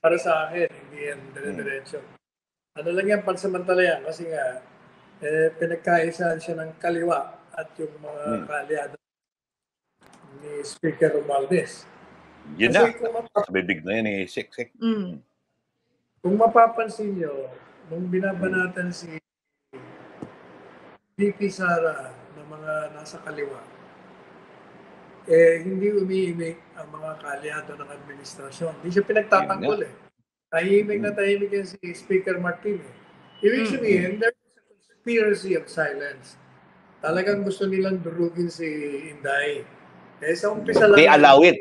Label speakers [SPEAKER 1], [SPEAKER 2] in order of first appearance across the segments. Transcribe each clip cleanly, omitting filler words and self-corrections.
[SPEAKER 1] para sa akin, hindi yan dire-diretso. Ano lang yan, pansamantala yan, kasi nga, pinagkaisahan siya ng kaliwa at yung mga kaalyado ni Speaker Romualdez.
[SPEAKER 2] Yun
[SPEAKER 1] Kasi
[SPEAKER 2] na. Sa bibig na yan Sik.
[SPEAKER 1] Kung mapapansin nyo, nung binabanatan si VP Sara ng mga nasa kaliwa, hindi umiimik ang mga kaalyado ng administrasyon. Hindi siya pinagtatanggol Tahimik na tahimik yan si Speaker Martin. Ibig sabihin, there's a conspiracy of silence. Talagang gusto nilang durugin si Inday. Sa umpisa lang.
[SPEAKER 2] They allow it.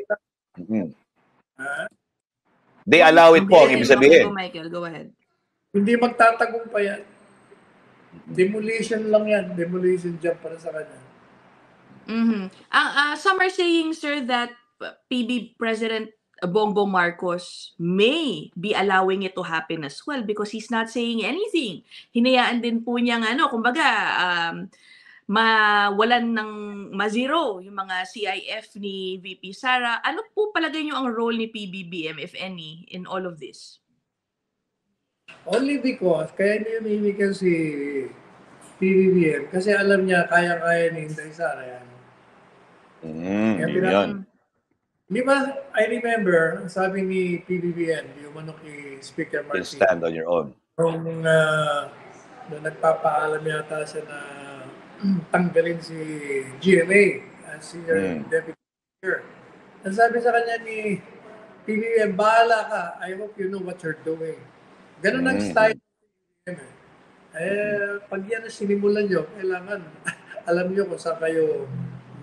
[SPEAKER 2] They allow it po, ang ibig sabihin.
[SPEAKER 3] Michael, go ahead.
[SPEAKER 1] Hindi magtatagumpay yan. Demolition lang yan. Demolition job para sa kanya.
[SPEAKER 3] Some are saying, sir, that PB President Bongbong Marcos may be allowing it to happen as well because he's not saying anything. Hinayaan din po niyang kumbaga, mawalan ng ma-zero yung mga CIF ni VP Sara. Ano po palagay niyo ang role ni PBBM, if any, in all of this?
[SPEAKER 1] Only because, kaya niya umimikan si PBBM kasi alam niya kaya-kaya ni Inday Sara yan. Di ba, I remember, sabi ni PBBM, yung manok ni Speaker Martin.
[SPEAKER 2] You stand on your own.
[SPEAKER 1] Nung nagpapaalam yata siya na tanggalin si GMA as senior deputy speaker. Ang sabi sa kanya ni PBBM, bahala ka. I hope you know what you're doing. Ganun ang style ni PBBM. Pag yan ang sinimulan nyo, kailangan alam nyo kung saan kayo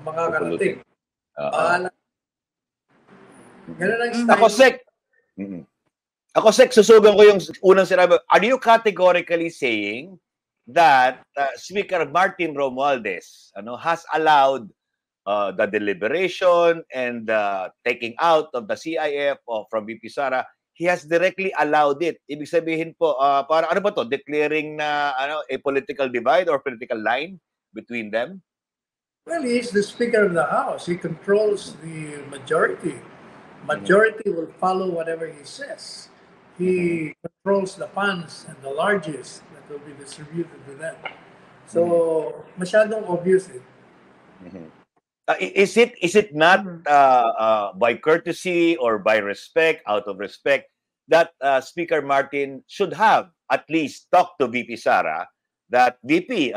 [SPEAKER 1] makakarating. Bahala. Ganun ang style.
[SPEAKER 2] Ako, Sek, susugan ko yung unang sinabi. Are you categorically saying that Speaker Martin Romualdez has allowed the deliberation and taking out of the CIF from VP Sara? He has directly allowed it. Ibig sabihin po, para ano ba to? Declaring na a political divide or political line between them?
[SPEAKER 1] Well, he's the Speaker of the House. He controls the majority. Majority will follow whatever he says. He controls the funds and the largest that will be distributed to them. So, masyadong obvious
[SPEAKER 2] Is it not by courtesy or by respect, out of respect, that Speaker Martin should have at least talked to VP Sara that VP,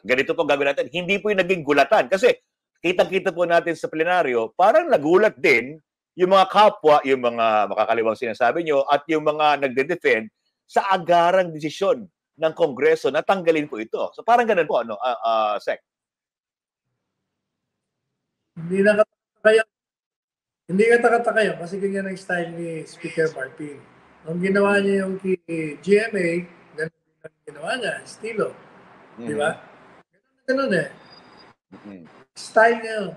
[SPEAKER 2] ganito po gagawin natin. Hindi po yung naging gulatan. Kasi kitang-kita po natin sa plenaryo, parang nagulat din yung mga kapwa, yung mga makakaliwang sinasabi nyo, at yung mga nagde-defend sa agarang desisyon ng Kongreso na tanggalin po ito. So parang ganun po, Sec?
[SPEAKER 1] Hindi katakataka yun kasi ganyan ang style ni Speaker Martin. Nung ginawa niya yung GMA, ganun ang ginawa niya, estilo. Di ba? Ganun Style niya yun.